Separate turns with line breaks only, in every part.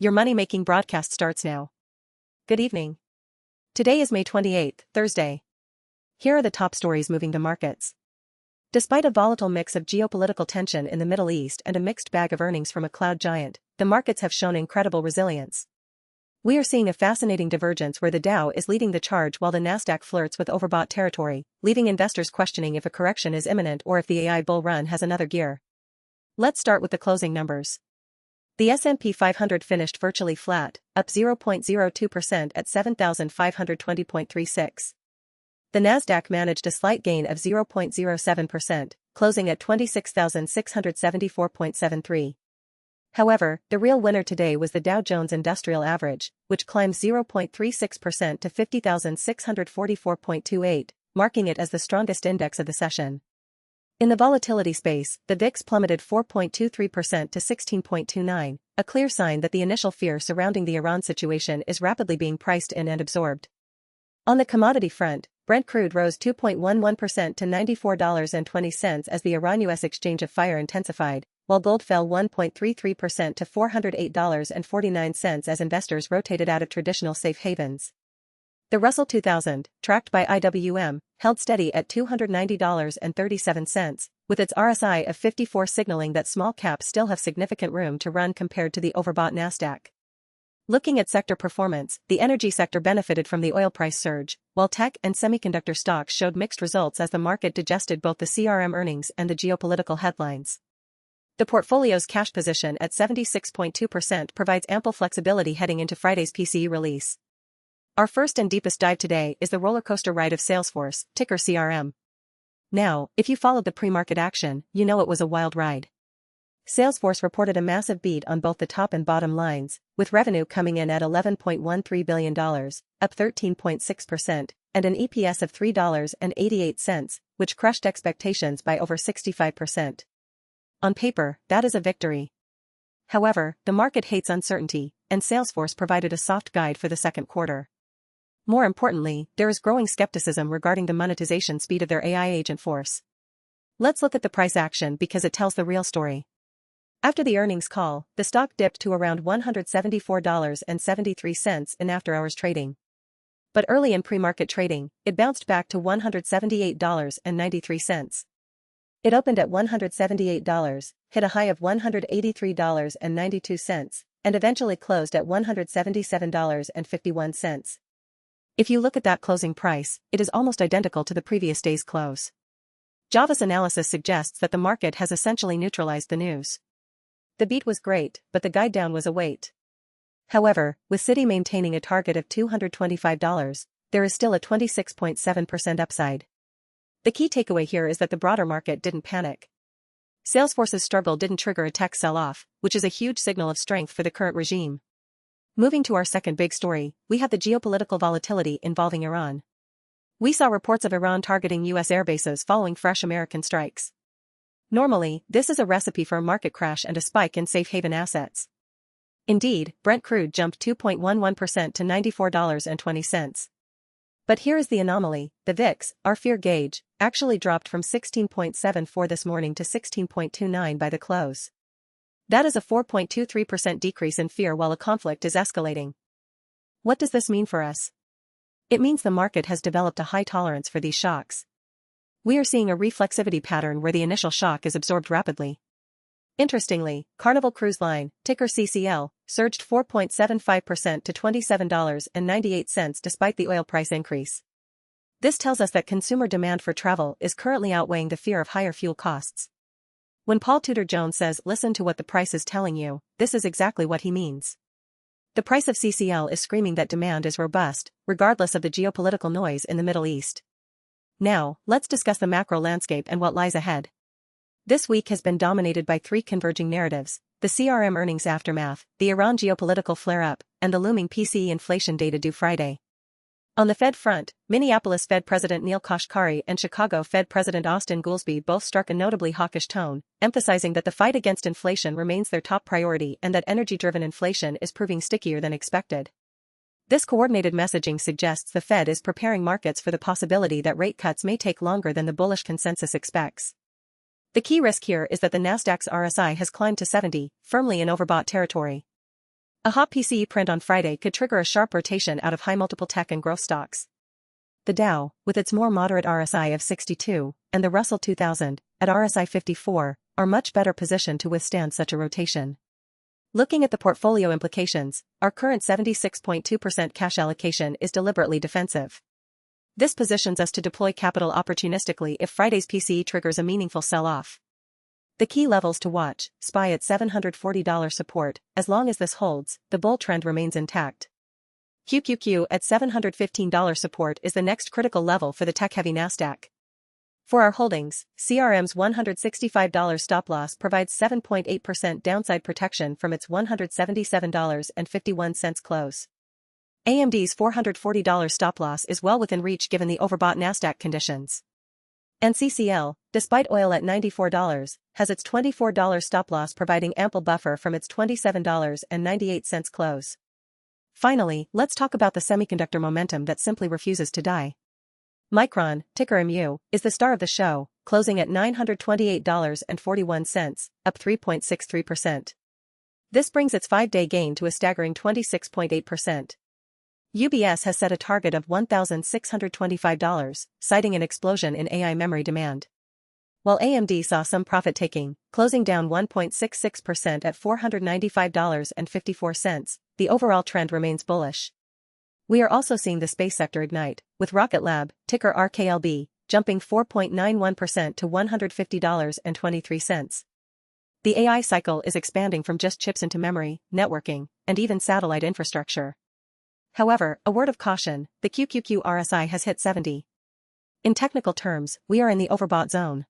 Your money-making broadcast starts now. Good evening. Today is May 28th, Thursday. Here are the top stories moving the markets. Despite a volatile mix of geopolitical tension in the Middle East and a mixed bag of earnings from a cloud giant, the markets have shown incredible resilience. We are seeing a fascinating divergence where the Dow is leading the charge while the Nasdaq flirts with overbought territory, leaving investors questioning if a correction is imminent or if the AI bull run has another gear. Let's start with the closing numbers. The S&P 500 finished virtually flat, up 0.02% at 7,520.36. The Nasdaq managed a slight gain of 0.07%, closing at 26,674.73. However, the real winner today was the Dow Jones Industrial Average, which climbed 0.36% to 50,644.28, marking it as the strongest index of the session. In the volatility space, the VIX plummeted 4.23% to 16.29, a clear sign that the initial fear surrounding the Iran situation is rapidly being priced in and absorbed. On the commodity front, Brent crude rose 2.11% to $94.20 as the Iran-US exchange of fire intensified, while gold fell 1.33% to $408.49 as investors rotated out of traditional safe havens. The Russell 2000, tracked by IWM, held steady at $290.37, with its RSI of 54 signaling that small caps still have significant room to run compared to the overbought Nasdaq. Looking at sector performance, the energy sector benefited from the oil price surge, while tech and semiconductor stocks showed mixed results as the market digested both the CRM earnings and the geopolitical headlines. The portfolio's cash position at 76.2% provides ample flexibility heading into Friday's PCE release. Our first and deepest dive today is the rollercoaster ride of Salesforce, ticker CRM. Now, if you followed the pre-market action, you know it was a wild ride. Salesforce reported a massive beat on both the top and bottom lines, with revenue coming in at $11.13 billion, up 13.6%, and an EPS of $3.88, which crushed expectations by over 65%. On paper, that is a victory. However, the market hates uncertainty, and Salesforce provided a soft guide for the second quarter. More importantly, there is growing skepticism regarding the monetization speed of their AI agent force. Let's look at the price action because it tells the real story. After the earnings call, the stock dipped to around $174.73 in after-hours trading. But early in pre-market trading, it bounced back to $178.93. It opened at $178, hit a high of $183.92, and eventually closed at $177.51. If you look at that closing price, it is almost identical to the previous day's close. Java's analysis suggests that the market has essentially neutralized the news. The beat was great, but the guide down was a wait. However, with Citi maintaining a target of $225, there is still a 26.7% upside. The key takeaway here is that the broader market didn't panic. Salesforce's struggle didn't trigger a tech sell-off, which is a huge signal of strength for the current regime. Moving to our second big story, we have the geopolitical volatility involving Iran. We saw reports of Iran targeting U.S. airbases following fresh American strikes. Normally, this is a recipe for a market crash and a spike in safe haven assets. Indeed, Brent crude jumped 2.11% to $94.20. But here is the anomaly: the VIX, our fear gauge, actually dropped from 16.74 this morning to 16.29 by the close. That is a 4.23% decrease in fear while a conflict is escalating. What does this mean for us? It means the market has developed a high tolerance for these shocks. We are seeing a reflexivity pattern where the initial shock is absorbed rapidly. Interestingly, Carnival Cruise Line, ticker CCL, surged 4.75% to $27.98 despite the oil price increase. This tells us that consumer demand for travel is currently outweighing the fear of higher fuel costs. When Paul Tudor Jones says listen to what the price is telling you, this is exactly what he means. The price of CCL is screaming that demand is robust, regardless of the geopolitical noise in the Middle East. Now, let's discuss the macro landscape and what lies ahead. This week has been dominated by three converging narratives: the CRM earnings aftermath, the Iran geopolitical flare-up, and the looming PCE inflation data due Friday. On the Fed front, Minneapolis Fed President Neil Kashkari and Chicago Fed President Austin Goolsbee both struck a notably hawkish tone, emphasizing that the fight against inflation remains their top priority and that energy-driven inflation is proving stickier than expected. This coordinated messaging suggests the Fed is preparing markets for the possibility that rate cuts may take longer than the bullish consensus expects. The key risk here is that the Nasdaq's RSI has climbed to 70, firmly in overbought territory. A hot PCE print on Friday could trigger a sharp rotation out of high-multiple tech and growth stocks. The Dow, with its more moderate RSI of 62, and the Russell 2000, at RSI 54, are much better positioned to withstand such a rotation. Looking at the portfolio implications, our current 76.2% cash allocation is deliberately defensive. This positions us to deploy capital opportunistically if Friday's PCE triggers a meaningful sell-off. The key levels to watch: SPY at $740 support. As long as this holds, the bull trend remains intact. QQQ at $715 support is the next critical level for the tech-heavy Nasdaq. For our holdings, CRM's $165 stop-loss provides 7.8% downside protection from its $177.51 close. AMD's $440 stop-loss is well within reach given the overbought Nasdaq conditions. And CCL, despite oil at $94, has its $24 stop-loss providing ample buffer from its $27.98 close. Finally, let's talk about the semiconductor momentum that simply refuses to die. Micron, ticker MU, is the star of the show, closing at $928.41, up 3.63%. This brings its 5-day gain to a staggering 26.8%. UBS has set a target of $1,625, citing an explosion in AI memory demand. While AMD saw some profit-taking, closing down 1.66% at $495.54, the overall trend remains bullish. We are also seeing the space sector ignite, with Rocket Lab, ticker RKLB, jumping 4.91% to $150.23. The AI cycle is expanding from just chips into memory, networking, and even satellite infrastructure. However, a word of caution: the QQQ RSI has hit 70. In technical terms, we are in the overbought zone.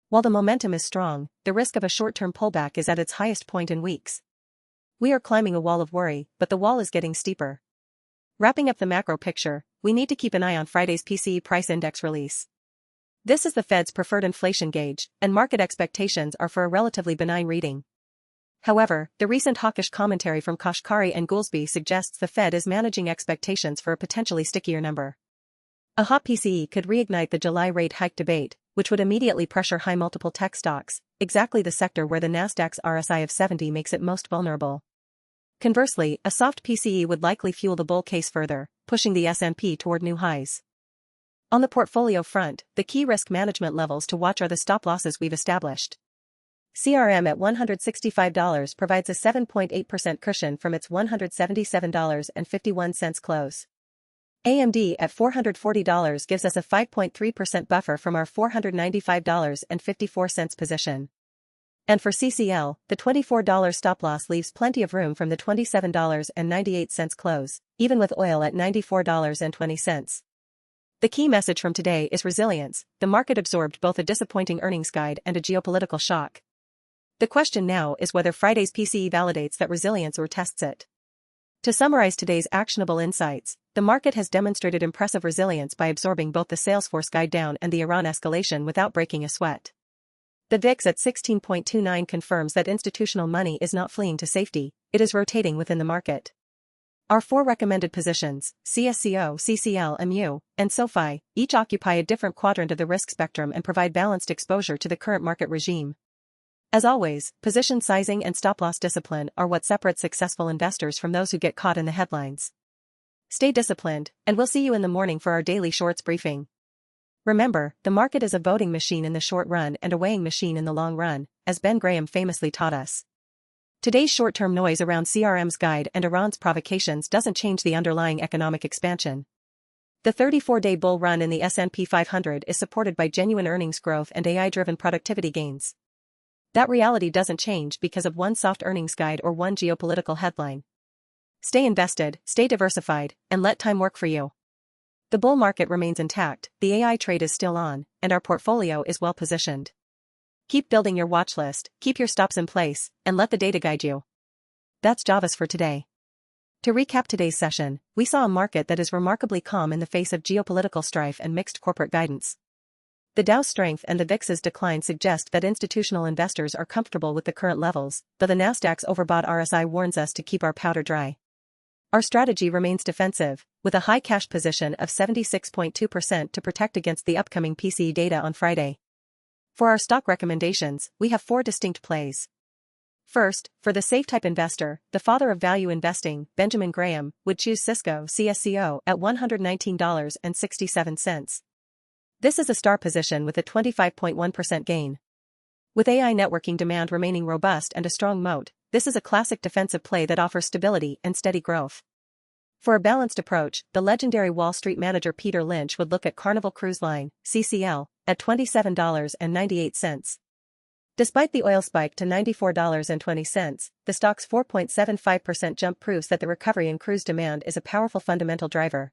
While the momentum is strong, the risk of a short-term pullback is at its highest point in weeks. We are climbing a wall of worry, but the wall is getting steeper. Wrapping up the macro picture, we need to keep an eye on Friday's PCE price index release. This is the Fed's preferred inflation gauge, and market expectations are for a relatively benign reading. However, the recent hawkish commentary from Kashkari and Goolsbee suggests the Fed is managing expectations for a potentially stickier number. A hot PCE could reignite the July rate hike debate, which would immediately pressure high-multiple tech stocks, exactly the sector where the Nasdaq's RSI of 70 makes it most vulnerable. Conversely, a soft PCE would likely fuel the bull case further, pushing the S&P toward new highs. On the portfolio front, the key risk management levels to watch are the stop losses we've established. CRM at $165 provides a 7.8% cushion from its $177.51 close. AMD at $440 gives us a 5.3% buffer from our $495.54 position. And for CCL, the $24 stop-loss leaves plenty of room from the $27.98 close, even with oil at $94.20. The key message from today is resilience. The market absorbed both a disappointing earnings guide and a geopolitical shock. The question now is whether Friday's PCE validates that resilience or tests it. To summarize today's actionable insights, the market has demonstrated impressive resilience by absorbing both the Salesforce guide down and the Iran escalation without breaking a sweat. The VIX at 16.29 confirms that institutional money is not fleeing to safety, it is rotating within the market. Our 4 recommended positions, CSCO, CCL, MU, and SoFi, each occupy a different quadrant of the risk spectrum and provide balanced exposure to the current market regime. As always, position sizing and stop-loss discipline are what separate successful investors from those who get caught in the headlines. Stay disciplined, and we'll see you in the morning for our daily shorts briefing. Remember, the market is a voting machine in the short run and a weighing machine in the long run, as Ben Graham famously taught us. Today's short-term noise around CRM's guide and Iran's provocations doesn't change the underlying economic expansion. The 34-day bull run in the S&P 500 is supported by genuine earnings growth and AI-driven productivity gains. That reality doesn't change because of one soft earnings guide or one geopolitical headline. Stay invested, stay diversified, and let time work for you. The bull market remains intact, the AI trade is still on, and our portfolio is well positioned. Keep building your watch list, keep your stops in place, and let the data guide you. That's Javas for today. To recap today's session, we saw a market that is remarkably calm in the face of geopolitical strife and mixed corporate guidance. The Dow's strength and the VIX's decline suggest that institutional investors are comfortable with the current levels, but the Nasdaq's overbought RSI warns us to keep our powder dry. Our strategy remains defensive, with a high cash position of 76.2% to protect against the upcoming PCE data on Friday. For our stock recommendations, we have 4 distinct plays. First, for the safe-type investor, the father of value investing, Benjamin Graham, would choose Cisco CSCO at $119.67. This is a star position with a 25.1% gain. With AI networking demand remaining robust and a strong moat, this is a classic defensive play that offers stability and steady growth. For a balanced approach, the legendary Wall Street manager Peter Lynch would look at Carnival Cruise Line, CCL, at $27.98. Despite the oil spike to $94.20, the stock's 4.75% jump proves that the recovery in cruise demand is a powerful fundamental driver.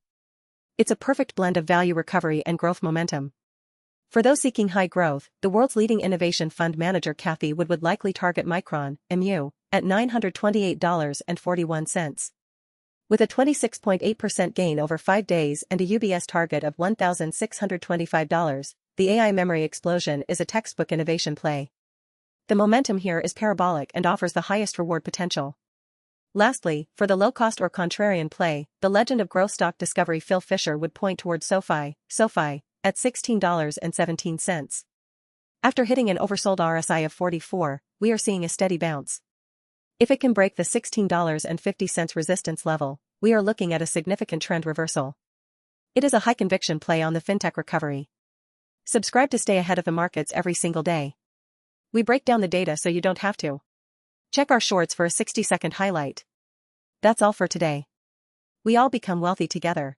It's a perfect blend of value recovery and growth momentum. For those seeking high growth, the world's leading innovation fund manager Cathie Wood would likely target Micron, MU, at $928.41. With a 26.8% gain over 5 days and a UBS target of $1,625, the AI memory explosion is a textbook innovation play. The momentum here is parabolic and offers the highest reward potential. Lastly, for the low-cost or contrarian play, the legend of growth stock discovery Phil Fisher would point toward SoFi, at $16.17. After hitting an oversold RSI of 44, we are seeing a steady bounce. If it can break the $16.50 resistance level, we are looking at a significant trend reversal. It is a high-conviction play on the fintech recovery. Subscribe to stay ahead of the markets every single day. We break down the data so you don't have to. Check our shorts for a 60-second highlight. That's all for today. We all become wealthy together.